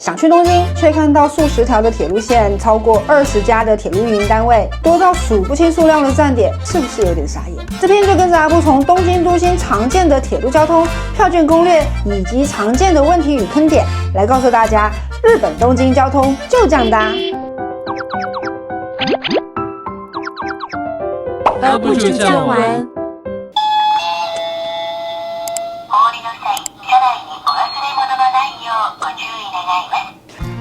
想去东京，却看到数十条的铁路线，超过20家的铁路运营单位，多到数不清数量的站点，是不是有点傻眼？这篇就跟着阿布从东京都心常见的铁路交通、票券攻略以及常见的问题与坑点，来告诉大家，日本东京交通就这样搭。阿布就这样玩。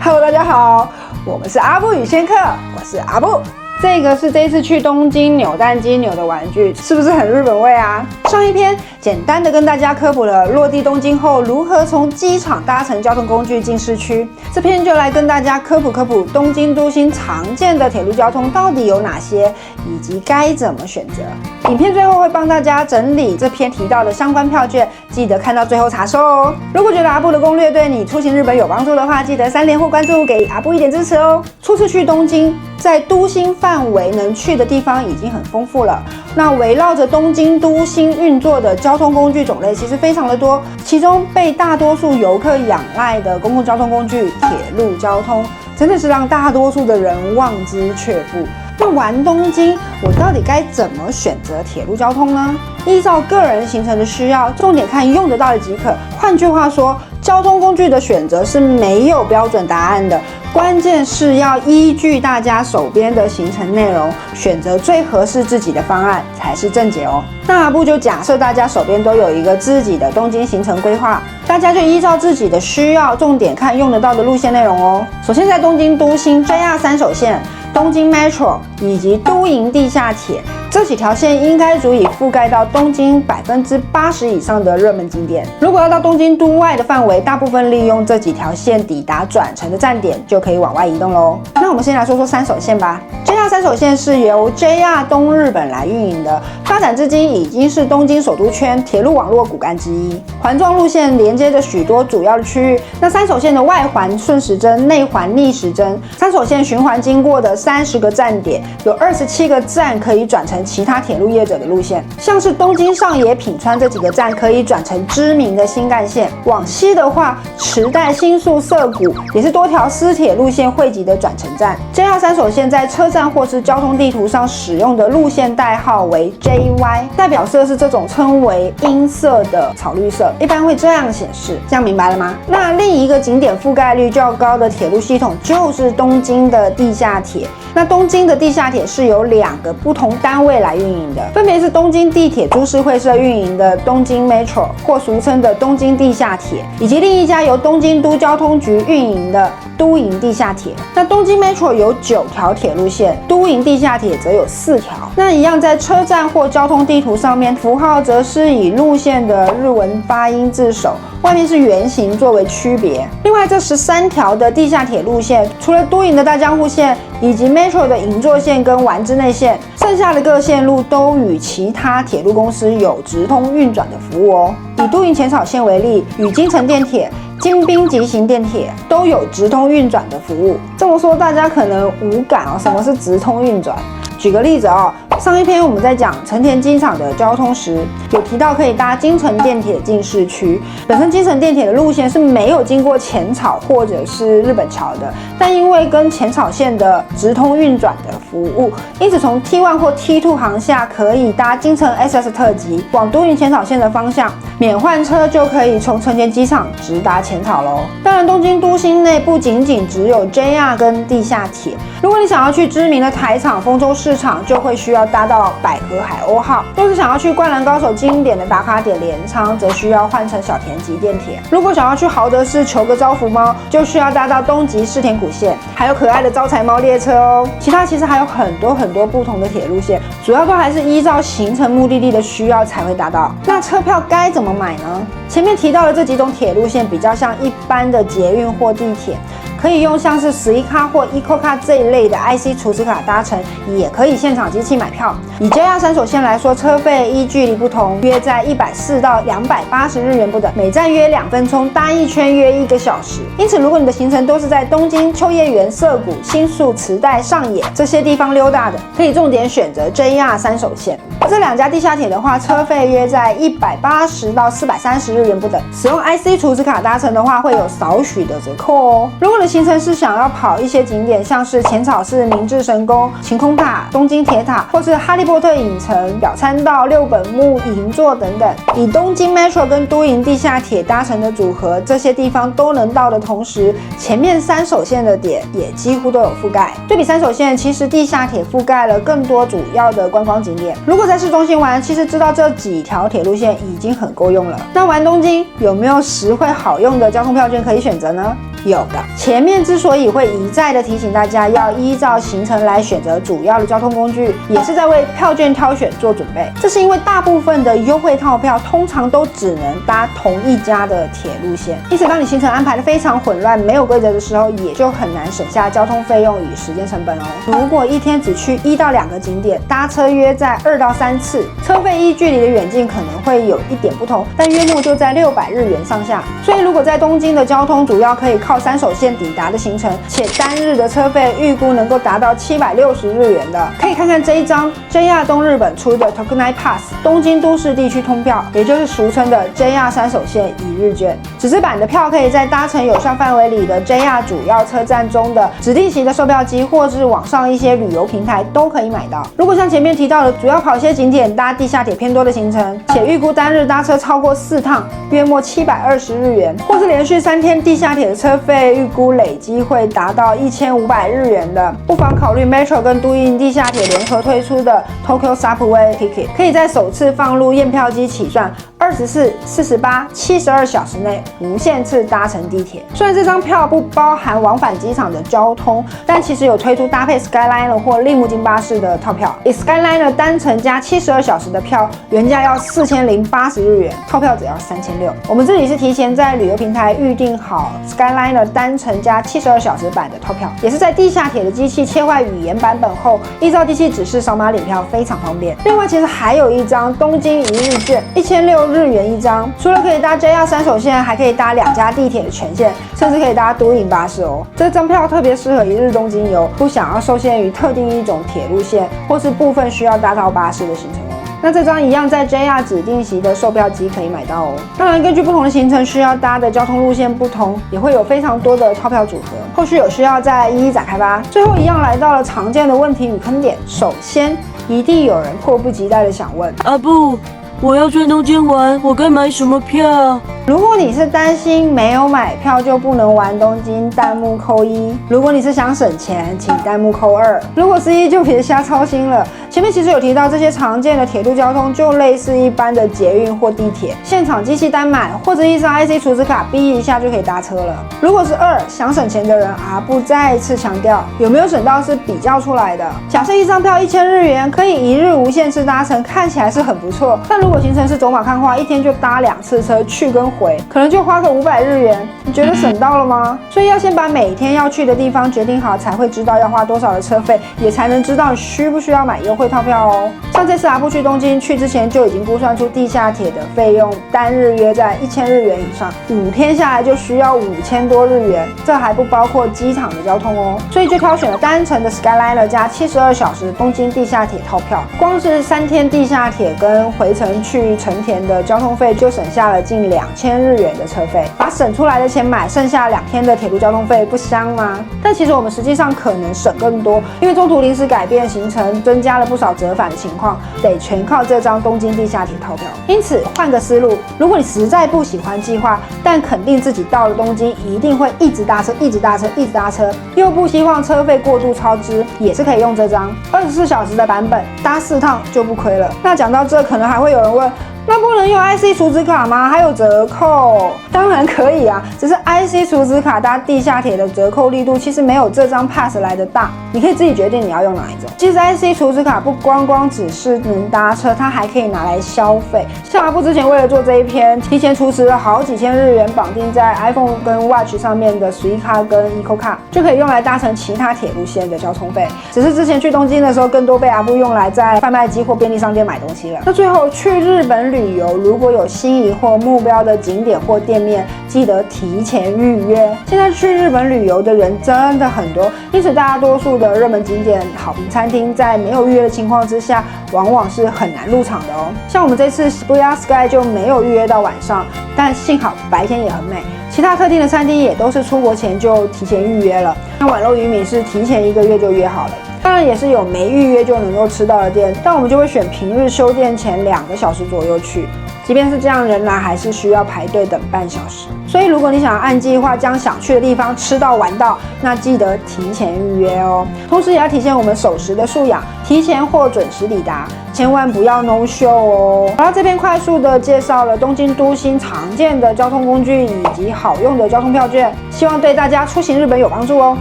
Hello， 大家好，我们是阿布与仙客，我是阿布。这个是这一次去东京扭蛋机扭的玩具，是不是很日本味啊？上一篇简单的跟大家科普了落地东京后如何从机场搭乘交通工具进市区，这篇就来跟大家科普东京都心常见的铁路交通到底有哪些，以及该怎么选择。影片最后会帮大家整理这篇提到的相关票券，记得看到最后查收哦。如果觉得阿布的攻略对你出行日本有帮助的话，记得3连或关注，给阿布一点支持哦。初次去东京，在都心范围能去的地方已经很丰富了。那围绕着东京都心运作的交通工具种类其实非常的多，其中被大多数游客仰赖的公共交通工具铁路交通，真的是让大多数的人望之却步。那玩东京，我到底该怎么选择铁路交通呢？依照个人行程的需要，重点看用得到的即可。换句话说，交通工具的选择是没有标准答案的，关键是要依据大家手边的行程内容，选择最合适自己的方案才是正解哦。那阿布就假设大家手边都有一个自己的东京行程规划，大家就依照自己的需要，重点看用得到的路线内容哦。首先在东京都心 JR 3手线、东京 Metro 以及都营地下铁这几条线应该足以覆盖到东京80%以上的热门景点。如果要到东京都外的范围，大部分利用这几条线抵达转乘的站点，就可以往外移动喽。那我们先来说说3手线吧。JR 3手线是由 JR 东日本来运营的，发展至今已经是东京首都圈铁路网络骨干之一。环状路线连接着许多主要的区域。那3手线的外环顺时针、内环逆时针，3手线循环经过的30个站点，有27个站可以转乘其他铁路业者的路线，像是东京上野品川这几个站可以转乘知名的新干线。往西的话，池袋、新宿、涩谷也是多条私铁路线汇集的转乘站。JR 3手线在车站或是交通地图上使用的路线代号为 JY， 代表色是这种称为阴色的草绿色，一般会这样显示，这样明白了吗？那另一个景点覆盖率较高的铁路系统就是东京的地下铁。那东京的地下铁是由2个不同单位来运营的，分别是东京地铁株式会社运营的东京 Metro 或俗称的东京地下铁，以及另一家由东京都交通局运营的都营地下铁。那东京 Metro 有9条铁路线，都营地下铁则有4条。那一样在车站或交通地图上面，符号则是以路线的日文发音字首，外面是圆形作为区别。另外这13条的地下铁路线，除了都营的大江户线以及 Metro 的银座线跟丸之内线，剩下的各线路都与其他铁路公司有直通运转的服务哦。以都营浅草线为例，与京成电铁、京滨急行电铁都有直通运转的服务。这么说大家可能无感哦，什么是直通运转？举个例子哦，上一篇我们在讲成田机场的交通时，有提到可以搭京成电铁进市区。本身京成电铁的路线是没有经过浅草或者是日本桥的，但因为跟浅草线的直通运转的服务，因此从 T1 或 T2 航厦可以搭京成 SS 特急往都营浅草线的方向，免换车就可以从成田机场直达浅草咯。当然，东京都心内不仅仅只有 JR 跟地下铁，如果你想要去知名的台场、丰州市场，就会需要搭到百合海鸥号；若是想要去灌篮高手经典的打卡点镰仓，则需要换乘小田急电铁。如果想要去豪德寺求个招福猫，就需要搭到东急世田谷线，还有可爱的招财猫列车哦。其他其实还有很多不同的铁路线，主要都还是依照行程目的地的需要才会达到。那车票该怎么买呢？前面提到的这几种铁路线比较像一般的捷运或地铁，可以用像是11卡或 Eco 卡这一类的 IC 储值卡搭乘，也可以现场机器买票。以 JR 3手线来说，车费依距离不同，约在140到280日元不等，每站约2分钟，搭一圈约1个小时。因此，如果你的行程都是在东京、秋叶原、涩谷、新宿、池袋、上野这些地方溜达的，可以重点选择 JR 3手线。这2家地下铁的话，车费约在180到430日元不等。使用 IC 储值卡搭乘的话，会有少许的折扣哦。如果你的行程是想要跑一些景点，像是浅草寺、明治神宫、晴空塔、东京铁塔，或是哈利波特影城、表参道、六本木银座等等，以东京 Metro 跟都营地下铁搭乘的组合，这些地方都能到的同时，前面3手线的点也几乎都有覆盖。对比3手线，其实地下铁覆盖了更多主要的观光景点。如果在市中心玩，其实知道这几条铁路线已经很够用了。那玩东京有没有实惠好用的交通票券可以选择呢？有的。前面之所以会一再的提醒大家要依照行程来选择主要的交通工具，也是在为票券挑选做准备。这是因为大部分的优惠套票通常都只能搭同一家的铁路线，因此当你行程安排的非常混乱、没有规则的时候，也就很难省下交通费用与时间成本哦。如果一天只去1到2个景点，搭车约在2到3次，车费依距离的远近可能会有一点不同，但约莫就在600日元上下。所以如果在东京的交通主要可以靠3手线抵达的行程，且单日的车费预估能够达到760日元的，可以看看这一张 JR 东日本出的 Tokunai Pass 东京都市地区通票，也就是俗称的 JR 3手线1日券。纸质版的票可以在搭乘有效范围里的 JR 主要车站中的指定席的售票机，或是网上一些旅游平台都可以买到。如果像前面提到的主要跑些景点搭地下铁偏多的行程，且预估单日搭车超过4趟，约莫720日元，或是连续3天地下铁的车费预估累积会达到1500日元的，不妨考虑 Metro 跟都营地下铁联合推出的 Tokyo Subway Ticket， 可以在首次放入验票机起算24、48、72小时内无限次搭乘地铁。虽然这张票不包含往返机场的交通，但其实有推出搭配 Skyliner 或利姆金巴士的套票。以 Skyliner 单程加72小时的票，原价要4080日元，套票只要3600。我们这里是提前在旅游平台预订好 Skyliner 单程加72小时版的套票，也是在地下铁的机器切换语言版本后，依照机器指示扫码领票，非常方便。另外，其实还有一张东京1日券，1600日元一张，除了可以搭 JR 3手线，还可以搭2家地铁的全线，甚至可以搭都营巴士哦。这张票特别适合1日东京游，不想要受限于特定一种铁路线，或是部分需要搭到巴士的行程哦。那这张一样在 JR 指定席的售票机可以买到哦。当然，根据不同的行程需要搭的交通路线不同，也会有非常多的套票组合，后续有需要再一一展开吧。最后一样来到了常见的问题与坑点，首先一定有人迫不及待的想问：阿布，我要去东京玩，我该买什么票？如果你是担心没有买票就不能玩东京，弹幕扣1；如果你是想省钱，请弹幕扣2；如果是1就别瞎操心了。前面其实有提到，这些常见的铁路交通就类似一般的捷运或地铁，现场机器单买或者一张 IC 储值卡逼一下就可以搭车了。如果是2想省钱的人，阿布再一次强调，有没有省到是比较出来的。假设一张票1000日元，可以1日无限次搭乘，看起来是很不错。但如果行程是走马看花，一天就搭2次车去跟回，可能就花个500日元，你觉得省到了吗？所以要先把每天要去的地方决定好，才会知道要花多少的车费，也才能知道你需不需要买优惠套票哦。像这次阿布去东京，去之前就已经估算出地下铁的费用，单日约在1000日元以上，5天下来就需要5000多日元，这还不包括机场的交通哦。所以就挑选了单程的 Skyliner 加72小时东京地下铁套票，光是3天地下铁跟回程去成田的交通费就省下了近2000日元的车费，把省出来的钱买剩下2天的铁路交通费，不香吗？但其实我们实际上可能省更多，因为中途临时改变行程，增加了不少折返的情况，得全靠这张东京地下铁套票。因此换个思路，如果你实在不喜欢计划，但肯定自己到了东京一定会一直搭车，一直搭车，一直搭车，又不希望车费过度超支，也是可以用这张24小时的版本，搭4趟就不亏了。那讲到这，可能还会有人问，那不能用 IC 储值卡吗？还有折扣？当然可以啊，只是 IC 储值卡搭地下铁的折扣力度其实没有这张 Pass 来的大，你可以自己决定你要用哪一种。其实 IC 储值卡不光只是能搭车，它还可以拿来消费。像阿布之前为了做这一篇，提前储值了好几千日元绑定在 iPhone 跟 Watch 上面的Suica跟 Eco 卡，就可以用来搭乘其他铁路线的交通费。只是之前去东京的时候，更多被阿布用来在贩卖机或便利商店买东西了。那最后去日本旅游，如果有心仪或目标的景点或店面，记得提前预约。现在去日本旅游的人真的很多，因此大多数的热门景点、好评餐厅在没有预约的情况之下，往往是很难入场的哦。像我们这次 Shibuya Sky 就没有预约到晚上，但幸好白天也很美。其他特定的餐厅也都是出国前就提前预约了。那碗肉鱼米是提前1个月就约好了。当然也是有没预约就能够吃到的店，但我们就会选平日休店前2个小时左右去。即便是这样，仍然还是需要排队等半小时。所以如果你想要按计划将想去的地方吃到玩到，那记得提前预约哦。同时也要体现我们守时的素养，提前或准时抵达，千万不要 no show 哦。好了，这边快速的介绍了东京都心常见的交通工具以及好用的交通票券，希望对大家出行日本有帮助哦。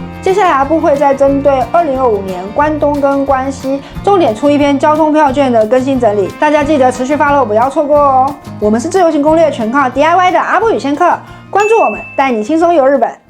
接下来阿布会再针对2025年关东跟关西重点出一篇交通票券的更新整理，大家记得持续 follow，不要错过哦。我们是自由行攻略，全靠 DIY 的阿布与仙客，关注我们，带你轻松游日本。